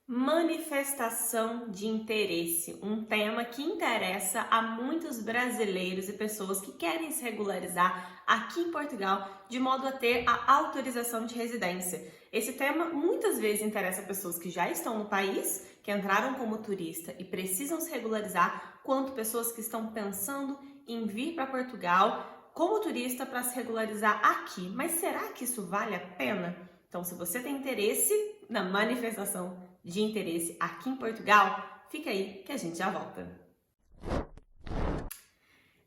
Manifestação de interesse, um tema que interessa a muitos brasileiros e pessoas que querem se regularizar aqui em Portugal, de modo a ter a autorização de residência. Esse tema muitas vezes interessa pessoas que já estão no país, que entraram como turista e precisam se regularizar, quanto pessoas que estão pensando em vir para Portugal como turista para se regularizar aqui. Mas será que isso vale a pena? Então, se você tem interesse na manifestação de interesse aqui em Portugal, fica aí que a gente já volta.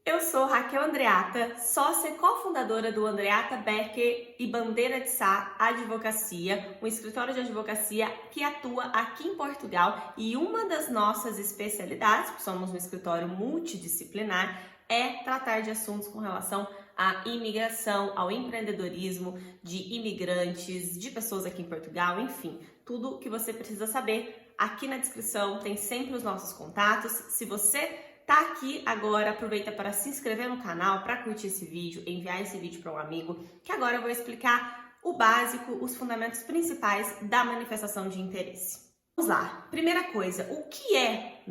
Eu sou Raquel Andreata, sócia e cofundadora do Andreata Becker e Bandeira de Sá Advocacia, um escritório de advocacia que atua aqui em Portugal, e uma das nossas especialidades, porque somos um escritório multidisciplinar, é tratar de assuntos com relação à imigração, ao empreendedorismo de imigrantes, de pessoas aqui em Portugal, enfim, tudo o que você precisa saber. Aqui na descrição tem sempre os nossos contatos. Se você tá aqui agora, aproveita para se inscrever no canal, para curtir esse vídeo, enviar esse vídeo para um amigo, que agora eu vou explicar o básico, os fundamentos principais da manifestação de interesse. Vamos lá. Primeira coisa, o que é,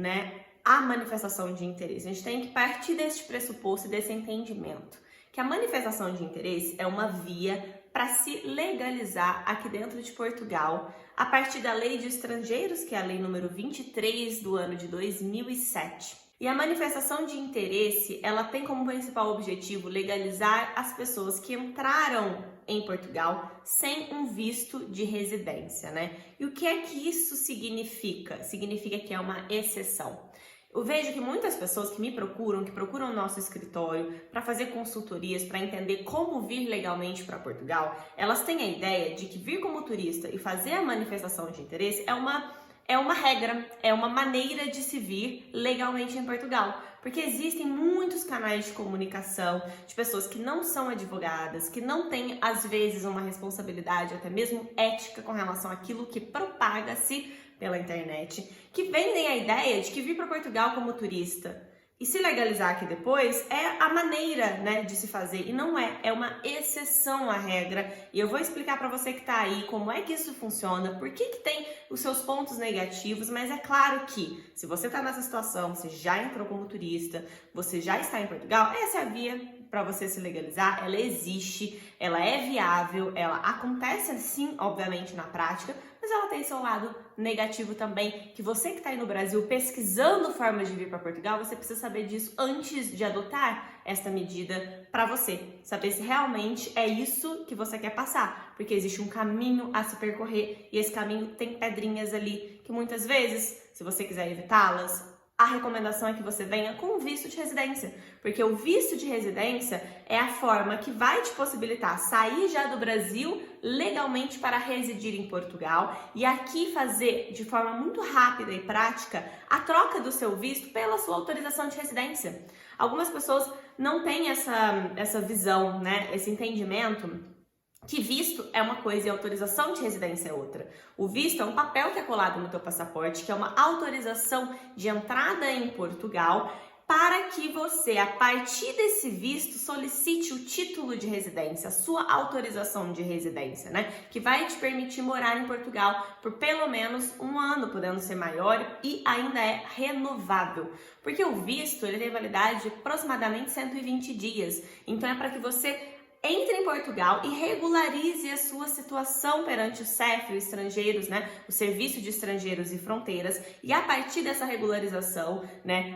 a manifestação de interesse? A gente tem que partir deste pressuposto e desse entendimento, que a manifestação de interesse é uma via para se legalizar aqui dentro de Portugal, a partir da Lei de Estrangeiros, que é a Lei número 23 do ano de 2007. E a manifestação de interesse, ela tem como principal objetivo legalizar as pessoas que entraram em Portugal sem um visto de residência, E o que é que isso significa? Significa que é uma exceção. Eu vejo que muitas pessoas que procuram o nosso escritório para fazer consultorias, para entender como vir legalmente para Portugal, elas têm a ideia de que vir como turista e fazer a manifestação de interesse é uma regra, é uma maneira de se vir legalmente em Portugal. Porque existem muitos canais de comunicação de pessoas que não são advogadas, que não têm, às vezes, uma responsabilidade, até mesmo ética, com relação àquilo que propaga-se pela internet, que vendem a ideia de que vir para Portugal como turista e se legalizar aqui depois é a maneira, de se fazer, e não é uma exceção à regra. E eu vou explicar para você que está aí como é que isso funciona, por que tem os seus pontos negativos, mas é claro que se você está nessa situação, você já entrou como turista, você já está em Portugal, essa é a via para você se legalizar, ela existe, ela é viável, ela acontece sim, obviamente, na prática, mas ela tem seu lado negativo também, que você que está aí no Brasil pesquisando formas de vir para Portugal, você precisa saber disso antes de adotar esta medida para você, saber se realmente é isso que você quer passar, porque existe um caminho a se percorrer e esse caminho tem pedrinhas ali que muitas vezes, se você quiser evitá-las, a recomendação é que você venha com visto de residência, porque o visto de residência é a forma que vai te possibilitar sair já do Brasil legalmente para residir em Portugal e aqui fazer de forma muito rápida e prática a troca do seu visto pela sua autorização de residência. Algumas pessoas não têm essa visão, esse entendimento, que visto é uma coisa e autorização de residência é outra. O visto é um papel que é colado no teu passaporte, que é uma autorização de entrada em Portugal, para que você, a partir desse visto, solicite o título de residência, a sua autorização de residência, que vai te permitir morar em Portugal por pelo menos um ano, podendo ser maior, e ainda é renovável. Porque o visto, ele tem validade de aproximadamente 120 dias. Então é para que você entre em Portugal e regularize a sua situação perante o CEF, os estrangeiros, o Serviço de Estrangeiros e Fronteiras, e a partir dessa regularização,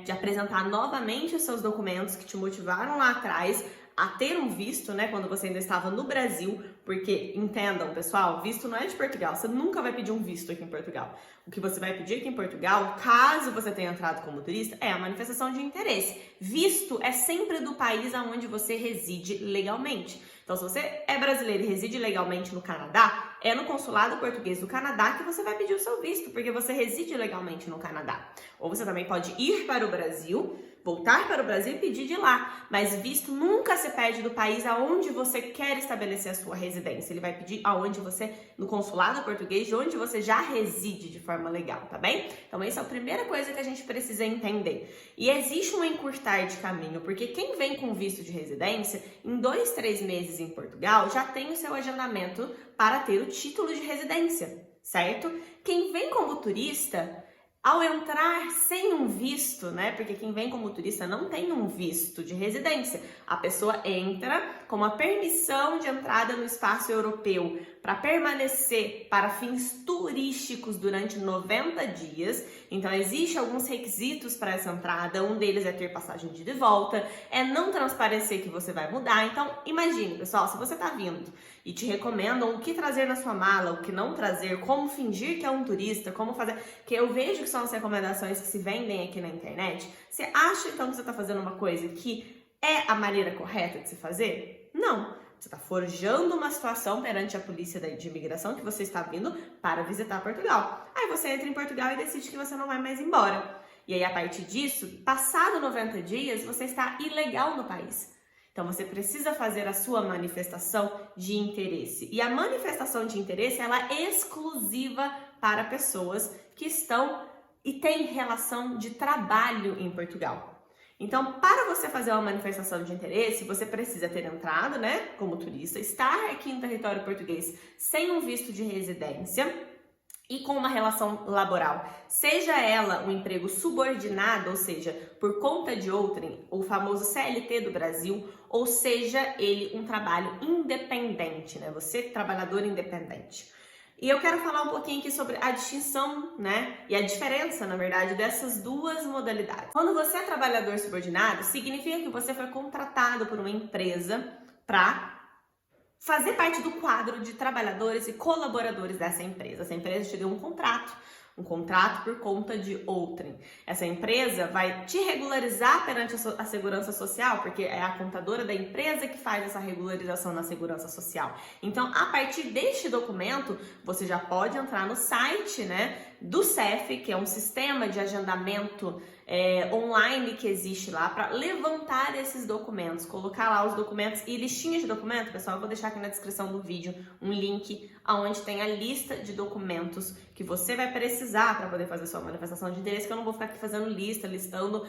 de apresentar novamente os seus documentos que te motivaram lá atrás a ter um visto, quando você ainda estava no Brasil, porque, entendam, pessoal, visto não é de Portugal, você nunca vai pedir um visto aqui em Portugal. O que você vai pedir aqui em Portugal, caso você tenha entrado como turista, é a manifestação de interesse. Visto é sempre do país aonde você reside legalmente. Então, se você é brasileiro e reside legalmente no Canadá, é no consulado português do Canadá que você vai pedir o seu visto, porque você reside legalmente no Canadá. Ou você também pode ir para o Brasil, voltar para o Brasil e pedir de lá, mas visto nunca se pede do país aonde você quer estabelecer a sua residência. Ele vai pedir aonde você, no consulado português, de onde você já reside de forma legal, tá bem? Então essa é a primeira coisa que a gente precisa entender. E existe um encurtar de caminho, porque quem vem com visto de residência, em 2, 3 meses em Portugal, já tem o seu agendamento para ter o título de residência. certo? Quem vem como turista, ao entrar sem um visto, né? Porque quem vem como turista não tem um visto de residência. A pessoa entra com uma permissão de entrada no espaço europeu para permanecer para fins turísticos durante 90 dias. Então, existem alguns requisitos para essa entrada. Um deles é ter passagem de ida e volta, é não transparecer que você vai mudar. Então, imagine, pessoal, se você está vindo e te recomendam o que trazer na sua mala, o que não trazer, como fingir que é um turista, como fazer... Que eu vejo que são as recomendações que se vendem aqui na internet. Você acha, então, que você está fazendo uma coisa que é a maneira correta de se fazer? Não. Você está forjando uma situação perante a polícia de imigração que você está vindo para visitar Portugal. Aí você entra em Portugal e decide que você não vai mais embora. E aí, a partir disso, passado 90 dias, você está ilegal no país. Então, você precisa fazer a sua manifestação de interesse. E a manifestação de interesse, ela é exclusiva para pessoas que estão e têm relação de trabalho em Portugal. Então, para você fazer uma manifestação de interesse, você precisa ter entrado, né, como turista, estar aqui em território português sem um visto de residência e com uma relação laboral, seja ela um emprego subordinado, ou seja, por conta de outrem, o famoso CLT do Brasil, ou seja ele um trabalho independente, né, você trabalhador independente. E eu quero falar um pouquinho aqui sobre a distinção, né, e a diferença, na verdade, dessas duas modalidades. Quando você é trabalhador subordinado, significa que você foi contratado por uma empresa para fazer parte do quadro de trabalhadores e colaboradores dessa empresa. Essa empresa te deu um contrato por conta de outrem. Essa empresa vai te regularizar perante a segurança social, porque é a contadora da empresa que faz essa regularização na segurança social. Então, a partir deste documento, você já pode entrar no site, né, do CEF, que é um sistema de agendamento online que existe lá, para levantar esses documentos, colocar lá os documentos e listinhas de documentos. Pessoal, eu vou deixar aqui na descrição do vídeo um link onde tem a lista de documentos que você vai precisar para poder fazer sua manifestação de interesse, que eu não vou ficar aqui fazendo listando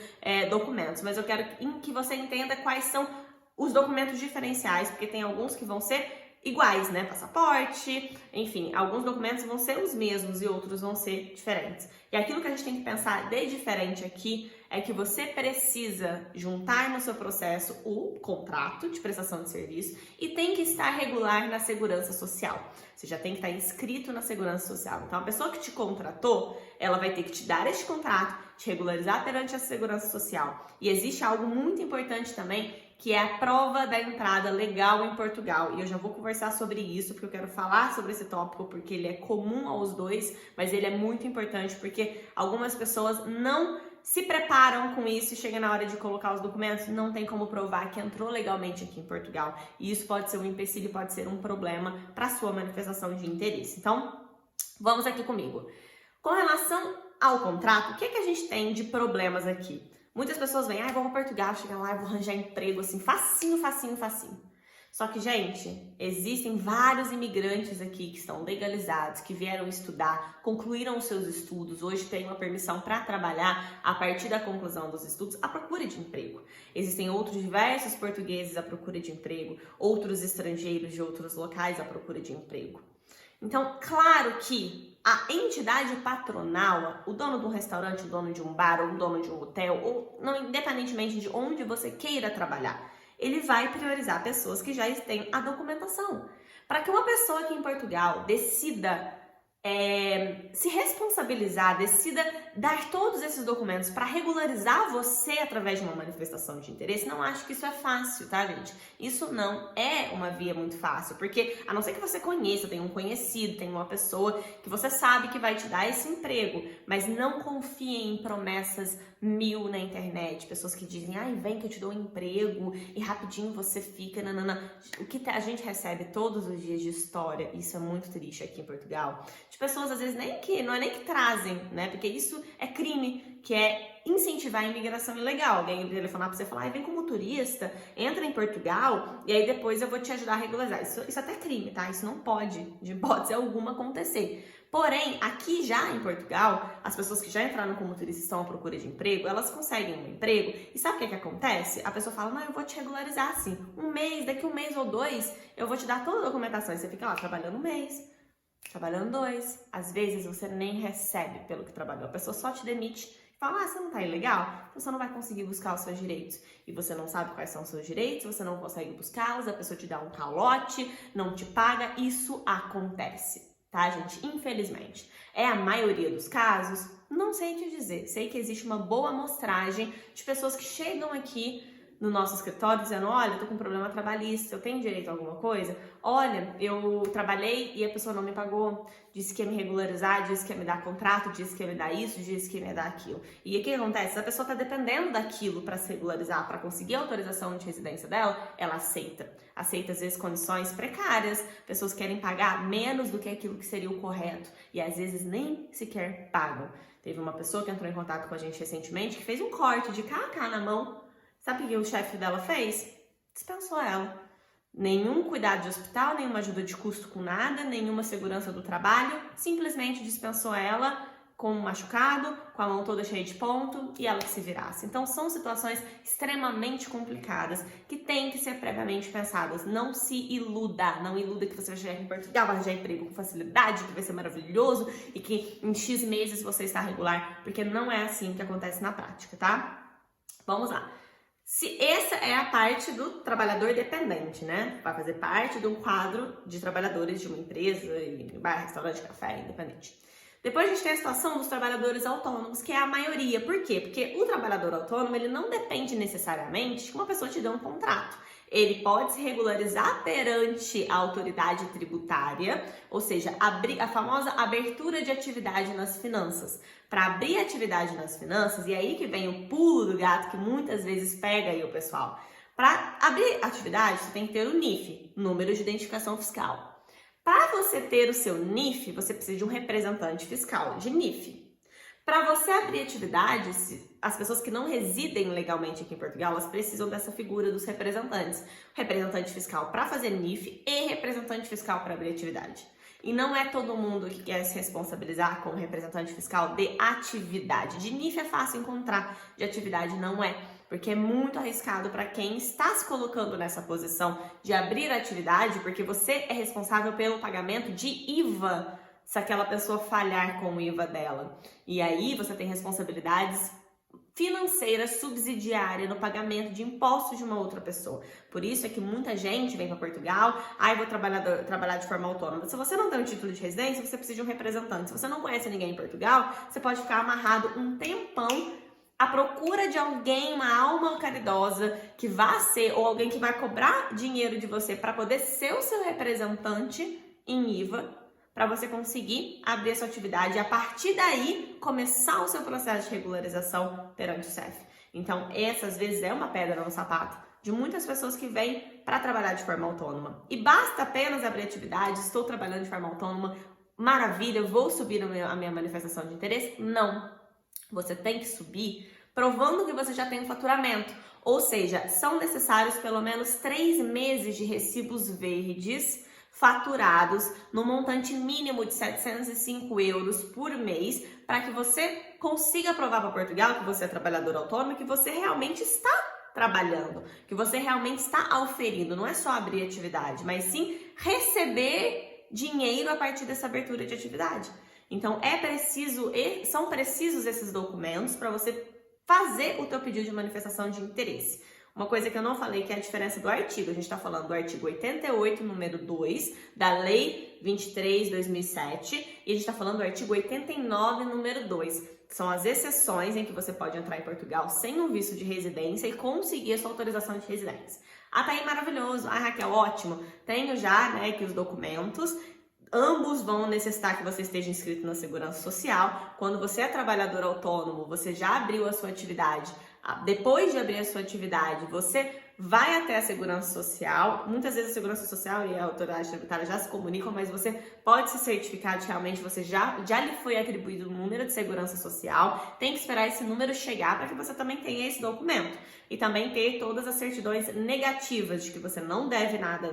documentos, mas eu quero que você entenda quais são os documentos diferenciais, porque tem alguns que vão ser iguais, né? Passaporte, enfim, alguns documentos vão ser os mesmos e outros vão ser diferentes. E aquilo que a gente tem que pensar de diferente aqui é que você precisa juntar no seu processo o contrato de prestação de serviço e tem que estar regular na segurança social. Você já tem que estar inscrito na segurança social. Então, a pessoa que te contratou, ela vai ter que te dar este contrato, te regularizar perante a segurança social. E existe algo muito importante também, que é a prova da entrada legal em Portugal. E eu já vou conversar sobre isso, porque eu quero falar sobre esse tópico, porque ele é comum aos dois, mas ele é muito importante, porque algumas pessoas não se preparam com isso e chega na hora de colocar os documentos, não tem como provar que entrou legalmente aqui em Portugal. E isso pode ser um empecilho, pode ser um problema para sua manifestação de interesse. Então, vamos aqui comigo. Com relação ao contrato, o que a gente tem de problemas aqui? Muitas pessoas vêm, vou para Portugal, chegar lá e vou arranjar emprego assim, facinho. Só que, gente, existem vários imigrantes aqui que estão legalizados, que vieram estudar, concluíram os seus estudos, hoje têm uma permissão para trabalhar a partir da conclusão dos estudos à procura de emprego. Existem outros diversos portugueses à procura de emprego, outros estrangeiros de outros locais à procura de emprego. Então, claro que a entidade patronal, o dono de um restaurante, o dono de um bar, ou o dono de um hotel, ou não, independentemente de onde você queira trabalhar, ele vai priorizar pessoas que já têm a documentação. Para que uma pessoa aqui em Portugal decida se responsabilizar, decida dar todos esses documentos para regularizar você através de uma manifestação de interesse, não acho que isso é fácil, tá, gente? Isso não é uma via muito fácil, porque a não ser que você conheça, tem um conhecido, tem uma pessoa que você sabe que vai te dar esse emprego, mas não confie em promessas mil na internet, pessoas que dizem, vem que eu te dou um emprego e rapidinho você fica, nanana. O que a gente recebe todos os dias de história, isso é muito triste aqui em Portugal, de pessoas às vezes não é nem que trazem, né, porque isso é crime, que é incentivar a imigração ilegal. Alguém telefonar pra você e falar, vem como turista, entra em Portugal e aí depois eu vou te ajudar a regularizar. Isso até é crime, tá? Isso não pode, de hipótese alguma, acontecer. Porém, aqui já em Portugal, as pessoas que já entraram como turistas estão à procura de emprego, elas conseguem um emprego e sabe o que acontece? A pessoa fala, eu vou te regularizar assim, daqui um mês ou dois, eu vou te dar toda a documentação e você fica lá trabalhando um mês. trabalhando 2. Às vezes você nem recebe pelo que trabalhou. A pessoa só te demite e fala, você não tá ilegal? Então você não vai conseguir buscar os seus direitos. E você não sabe quais são os seus direitos, você não consegue buscá-los, a pessoa te dá um calote, não te paga. Isso acontece, tá, gente? Infelizmente. É a maioria dos casos? Não sei te dizer. Sei que existe uma boa amostragem de pessoas que chegam aqui no nosso escritório dizendo, olha, eu tô com um problema trabalhista, eu tenho direito a alguma coisa? Olha, eu trabalhei e a pessoa não me pagou, disse que ia me regularizar, disse que ia me dar contrato, disse que ia me dar isso, disse que ia me dar aquilo. E o que acontece? Se a pessoa tá dependendo daquilo para se regularizar, para conseguir a autorização de residência dela, ela aceita. Aceita, às vezes, condições precárias, pessoas querem pagar menos do que aquilo que seria o correto e às vezes nem sequer pagam. Teve uma pessoa que entrou em contato com a gente recentemente que fez um corte de cá a cá na mão. Sabe o que o chefe dela fez? Dispensou ela. Nenhum cuidado de hospital, nenhuma ajuda de custo com nada, nenhuma segurança do trabalho. Simplesmente dispensou ela com um machucado, com a mão toda cheia de ponto e ela que se virasse. Então são situações extremamente complicadas que têm que ser previamente pensadas. Não se iluda, não iluda que você vai chegar em Portugal, vai arranjar emprego com facilidade, que vai ser maravilhoso e que em X meses você está regular, porque não é assim que acontece na prática, tá? Vamos lá. Se essa é a parte do trabalhador dependente, né? Vai fazer parte de um quadro de trabalhadores de uma empresa, bar, restaurante, café, independente. Depois a gente tem a situação dos trabalhadores autônomos, que é a maioria. Por quê? Porque o trabalhador autônomo, ele não depende necessariamente que uma pessoa te dê um contrato. Ele pode se regularizar perante a autoridade tributária, ou seja, a famosa abertura de atividade nas finanças. Para abrir atividade nas finanças, e aí que vem o pulo do gato que muitas vezes pega aí o pessoal. Para abrir atividade, você tem que ter o NIF, Número de Identificação Fiscal. Para você ter o seu NIF, você precisa de um representante fiscal, de NIF. Para você abrir atividade, as pessoas que não residem legalmente aqui em Portugal, elas precisam dessa figura dos representantes. Representante fiscal para fazer NIF e representante fiscal para abrir atividade. E não é todo mundo que quer se responsabilizar como representante fiscal de atividade. De NIF é fácil encontrar, de atividade não é. Porque é muito arriscado para quem está se colocando nessa posição de abrir atividade, porque você é responsável pelo pagamento de IVA, se aquela pessoa falhar com o IVA dela. E aí você tem responsabilidades financeira subsidiária no pagamento de impostos de uma outra pessoa. Por isso é que muita gente vem para Portugal, vou trabalhar de forma autônoma. Se você não tem um título de residência, você precisa de um representante. Se você não conhece ninguém em Portugal, você pode ficar amarrado um tempão à procura de alguém, uma alma caridosa que vá ser, ou alguém que vai cobrar dinheiro de você para poder ser o seu representante em IVA, para você conseguir abrir a sua atividade e a partir daí começar o seu processo de regularização perante o CEF. Então, essa às vezes é uma pedra no sapato de muitas pessoas que vêm para trabalhar de forma autônoma. E basta apenas abrir atividade, estou trabalhando de forma autônoma, maravilha, vou subir a minha manifestação de interesse? Não. Você tem que subir provando que você já tem um faturamento. Ou seja, são necessários pelo menos 3 meses de recibos verdes faturados no montante mínimo de 705 euros por mês para que você consiga provar para Portugal que você é trabalhador autônomo, que você realmente está trabalhando, que você realmente está auferindo, não é só abrir atividade, mas sim receber dinheiro a partir dessa abertura de atividade. Então são precisos esses documentos para você fazer o teu pedido de manifestação de interesse. Uma coisa que eu não falei que é a diferença do artigo. A gente está falando do artigo 88, número 2, da Lei 23/2007, e a gente está falando do artigo 89, número 2. Que são as exceções em que você pode entrar em Portugal sem um visto de residência e conseguir a sua autorização de residência. Tá aí maravilhoso. Raquel, ótimo. Tenho já, aqui os documentos. Ambos vão necessitar que você esteja inscrito na Segurança Social. Quando você é trabalhador autônomo, você já abriu a sua atividade. Depois de abrir a sua atividade, você vai até a Segurança Social. Muitas vezes a Segurança Social e a autoridade tributária já se comunicam, mas você pode se certificar de que realmente você já lhe foi atribuído um número de Segurança Social. Tem que esperar esse número chegar para que você também tenha esse documento. E também ter todas as certidões negativas de que você não deve nada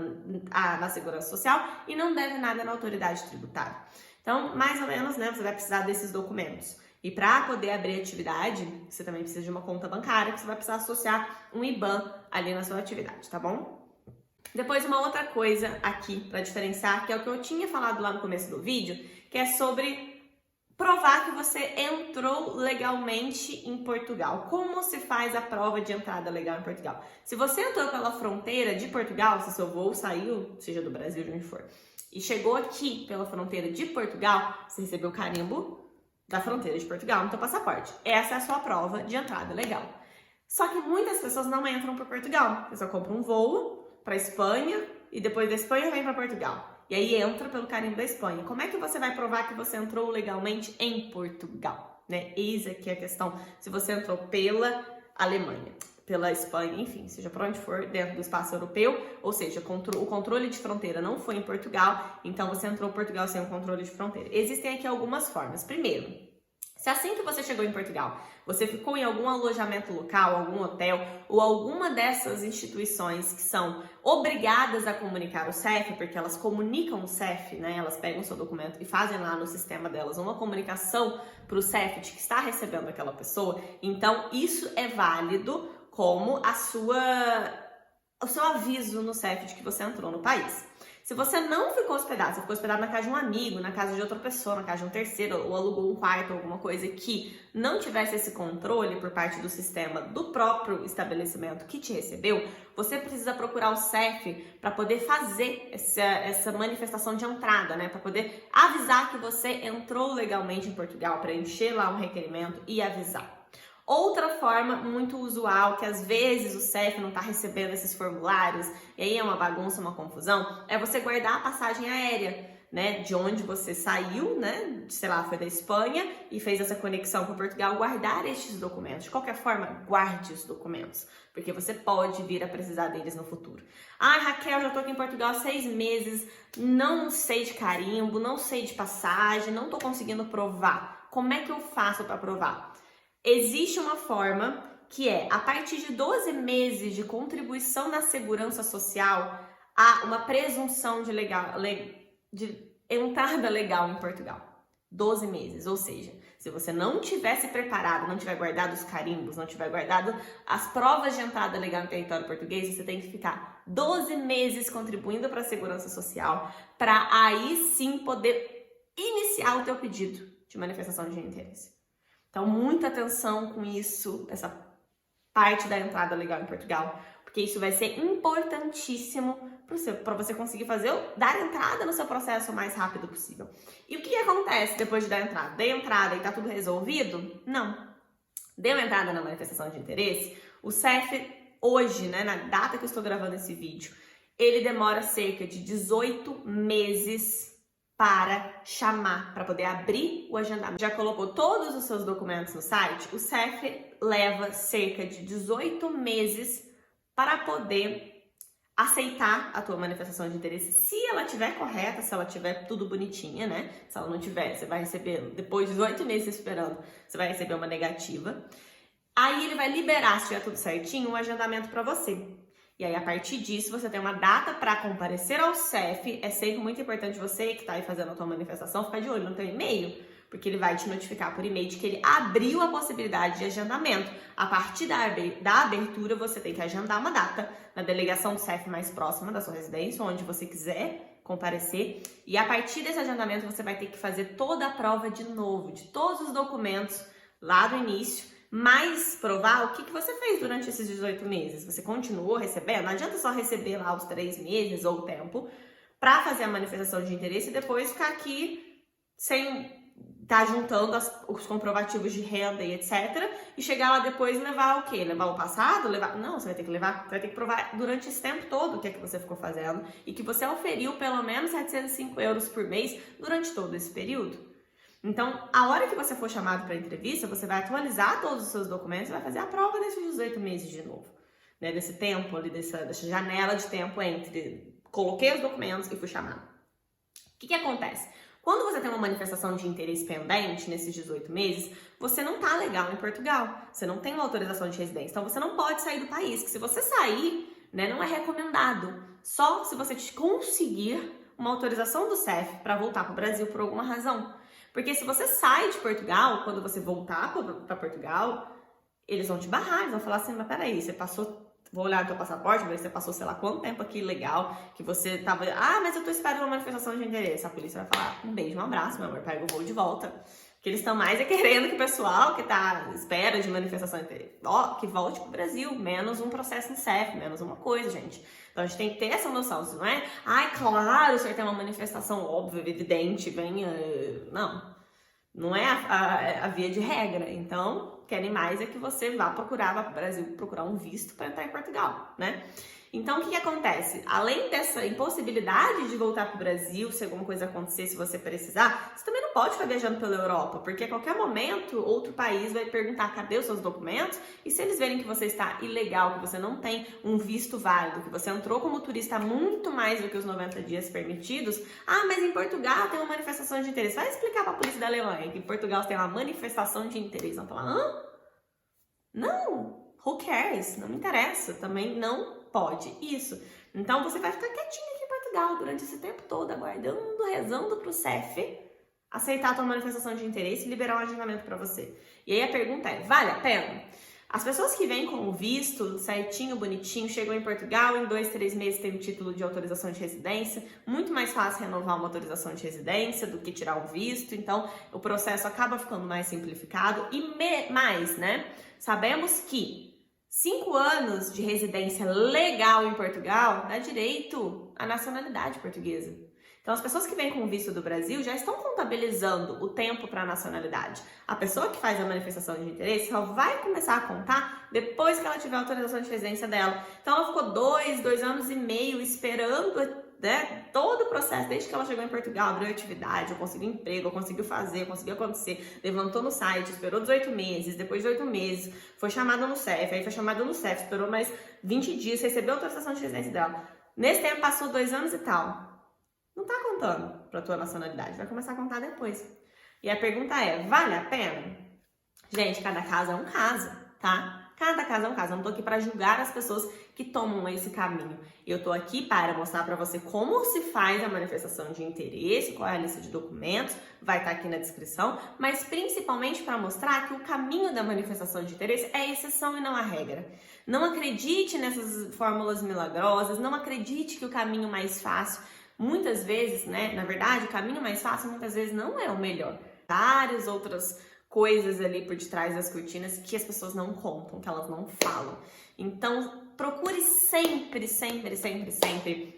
na Segurança Social e não deve nada na autoridade tributária. Então, mais ou menos, você vai precisar desses documentos. E para poder abrir atividade, você também precisa de uma conta bancária, que você vai precisar associar um IBAN ali na sua atividade, tá bom? Depois, uma outra coisa aqui para diferenciar, que é o que eu tinha falado lá no começo do vídeo, que é sobre provar que você entrou legalmente em Portugal. Como se faz a prova de entrada legal em Portugal? Se você entrou pela fronteira de Portugal, se seu voo saiu, seja do Brasil, de onde for, e chegou aqui pela fronteira de Portugal, você recebeu o carimbo da fronteira de Portugal no seu passaporte. Essa é a sua prova de entrada legal. Só que muitas pessoas não entram para Portugal. Você só compra um voo para Espanha e depois da Espanha vem para Portugal. E aí entra pelo carimbo da Espanha. Como é que você vai provar que você entrou legalmente em Portugal? Né? Eis aqui a questão, se você entrou pela Alemanha, pela Espanha, enfim, seja por onde for, dentro do espaço europeu, ou seja, o controle de fronteira não foi em Portugal, então você entrou em Portugal sem o controle de fronteira. Existem aqui algumas formas. Primeiro, se assim que você chegou em Portugal, você ficou em algum alojamento local, algum hotel ou alguma dessas instituições que são obrigadas a comunicar o CEF, porque elas comunicam o CEF, né? Elas pegam o seu documento e fazem lá no sistema delas uma comunicação para o CEF de que está recebendo aquela pessoa, então isso é válido como o seu aviso no CEF de que você entrou no país. Se você não ficou hospedado, você ficou hospedado na casa de um amigo, na casa de outra pessoa, na casa de um terceiro, ou alugou um quarto, alguma coisa que não tivesse esse controle por parte do sistema do próprio estabelecimento que te recebeu, você precisa procurar o CEF para poder fazer essa manifestação de entrada, né? Para poder avisar que você entrou legalmente em Portugal, preencher lá um requerimento e avisar. Outra forma muito usual, que às vezes o CEF não está recebendo esses formulários, e aí é uma bagunça, uma confusão, é você guardar a passagem aérea, né? De onde você saiu, né? Sei lá, foi da Espanha e fez essa conexão com Portugal, guardar estes documentos. De qualquer forma, guarde os documentos, porque você pode vir a precisar deles no futuro. Ai, Raquel, já tô aqui em Portugal há 6 meses, não sei de carimbo, não sei de passagem, não tô conseguindo provar. Como é que eu faço para provar? Existe uma forma que é, a partir de 12 meses de contribuição na segurança social, há uma presunção de entrada legal em Portugal. 12 meses, ou seja, se você não tiver se preparado, não tiver guardado os carimbos, não tiver guardado as provas de entrada legal em território português, você tem que ficar 12 meses contribuindo para a segurança social, para aí sim poder iniciar o teu pedido de manifestação de interesse. Então, muita atenção com isso, essa parte da entrada legal em Portugal, porque isso vai ser importantíssimo para você conseguir dar entrada no seu processo o mais rápido possível. E o que acontece depois de dar entrada? Dei entrada e tá tudo resolvido? Não. Deu entrada na manifestação de interesse? O CEF, hoje, né, na data que eu estou gravando esse vídeo, ele demora cerca de 18 meses para chamar, para poder abrir o agendamento. Já colocou todos os seus documentos no site? O CEF leva cerca de 18 meses para poder aceitar a tua manifestação de interesse, se ela estiver correta, se ela estiver tudo bonitinha, né? Se ela não tiver, você vai receber, depois de 18 meses esperando, você vai receber uma negativa. Aí ele vai liberar, se tiver tudo certinho, um agendamento para você. E aí, a partir disso, você tem uma data para comparecer ao CEF. É sempre muito importante você que está aí fazendo a sua manifestação ficar de olho no teu e-mail, porque ele vai te notificar por e-mail de que ele abriu a possibilidade de agendamento. A partir da abertura, você tem que agendar uma data na delegação do CEF mais próxima da sua residência, onde você quiser comparecer. E a partir desse agendamento, você vai ter que fazer toda a prova de novo, de todos os documentos lá do início, mas provar o que você fez durante esses 18 meses. Você continuou recebendo? Não adianta só receber lá os 3 meses ou o tempo para fazer a manifestação de interesse e depois ficar aqui sem estar juntando os comprovativos de renda e etc. E chegar lá depois e levar o quê? Levar o passado? Não, você vai ter que levar, você vai ter que provar durante esse tempo todo o que é que você ficou fazendo e que você oferiu pelo menos 705 euros por mês durante todo esse período. Então, a hora que você for chamado para a entrevista, você vai atualizar todos os seus documentos e vai fazer a prova desses 18 meses de novo. Né? Desse tempo ali, dessa janela de tempo entre coloquei os documentos e fui chamado. O que acontece? Quando você tem uma manifestação de interesse pendente nesses 18 meses, você não tá legal em Portugal. Você não tem uma autorização de residência. Então, você não pode sair do país. Que se você sair, né, não é recomendado. Só se você conseguir uma autorização do CEF para voltar para o Brasil por alguma razão. Porque se você sai de Portugal, quando você voltar para Portugal, eles vão te barrar, eles vão falar assim, mas peraí, você passou Vou olhar o teu passaporte, ver se você passou sei lá quanto tempo aqui legal, que você tava... Ah, mas eu tô esperando uma manifestação de interesse. A polícia vai falar, um beijo, um abraço, meu amor, pega o voo de volta. Que eles estão mais querendo que o pessoal que tá à espera de manifestação de interesse, ó, que volte pro Brasil, menos um processo no CEF, menos uma coisa, gente. Então a gente tem que ter essa noção, se não é, ai, claro, o senhor tem uma manifestação óbvia, evidente, venha... Não é a via de regra. Então, querem mais é que você vá para o Brasil procurar um visto para entrar em Portugal, né? Então, o que acontece? Além dessa impossibilidade de voltar para o Brasil, se alguma coisa acontecer, se você precisar, você também não pode ficar viajando pela Europa, porque a qualquer momento outro país vai perguntar cadê os seus documentos, e se eles verem que você está ilegal, que você não tem um visto válido, que você entrou como turista há muito mais do que os 90 dias permitidos, ah, mas em Portugal tem uma manifestação de interesse. Vai explicar para a polícia da Alemanha que em Portugal tem uma manifestação de interesse. Vão falar, hã? Não, who cares? Não me interessa, também não pode isso. Então você vai ficar quietinho aqui em Portugal durante esse tempo todo, aguardando, rezando pro CEF aceitar a tua manifestação de interesse e liberar um agendamento para você. E aí a pergunta é, vale a pena? As pessoas que vêm com o visto certinho, bonitinho, chegam em Portugal, em 2, 3 meses tem o título de autorização de residência, muito mais fácil renovar uma autorização de residência do que tirar um visto, então o processo acaba ficando mais simplificado e mais, né? Sabemos que 5 anos de residência legal em Portugal dá direito à nacionalidade portuguesa. Então, as pessoas que vêm com o visto do Brasil já estão contabilizando o tempo para a nacionalidade. A pessoa que faz a manifestação de interesse só vai começar a contar depois que ela tiver a autorização de residência dela. Então, ela ficou 2 anos e meio esperando, né, todo o processo, desde que ela chegou em Portugal, abriu atividade, conseguiu emprego, conseguiu fazer, conseguiu acontecer, levantou no site, esperou 18 meses, depois de 18 meses, foi chamada no CEF, aí foi chamada no CEF, esperou mais 20 dias, recebeu a autorização de residência dela. Nesse tempo passou 2 anos e tal. Não tá contando pra tua nacionalidade, vai começar a contar depois. E a pergunta é, vale a pena? Gente, cada caso é um caso, tá? Cada caso é um caso. Eu não tô aqui para julgar as pessoas que tomam esse caminho. Eu tô aqui para mostrar para você como se faz a manifestação de interesse, qual é a lista de documentos, vai estar aqui na descrição, mas principalmente para mostrar que o caminho da manifestação de interesse é a exceção e não a regra. Não acredite nessas fórmulas milagrosas, não acredite que o caminho mais fácil, muitas vezes, né, na verdade, o caminho mais fácil muitas vezes não é o melhor. Várias outras coisas ali por detrás das cortinas que as pessoas não contam, que elas não falam. Então, procure sempre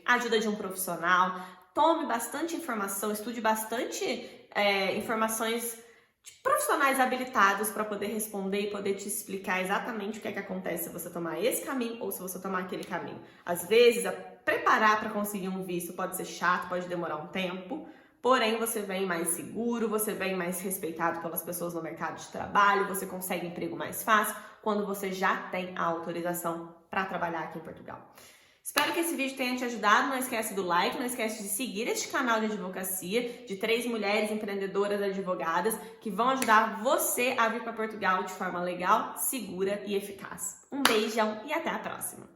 a ajuda de um profissional, tome bastante informação, estude bastante informações de profissionais habilitados para poder responder e poder te explicar exatamente o que é que acontece se você tomar esse caminho ou se você tomar aquele caminho. Às vezes, preparar para conseguir um visto pode ser chato, pode demorar um tempo, porém você vem mais seguro, você vem mais respeitado pelas pessoas no mercado de trabalho, você consegue emprego mais fácil quando você já tem a autorização para trabalhar aqui em Portugal. Espero que esse vídeo tenha te ajudado. Não esquece do like, não esquece de seguir este canal de advocacia de 3 mulheres empreendedoras advogadas que vão ajudar você a vir para Portugal de forma legal, segura e eficaz. Um beijão e até a próxima!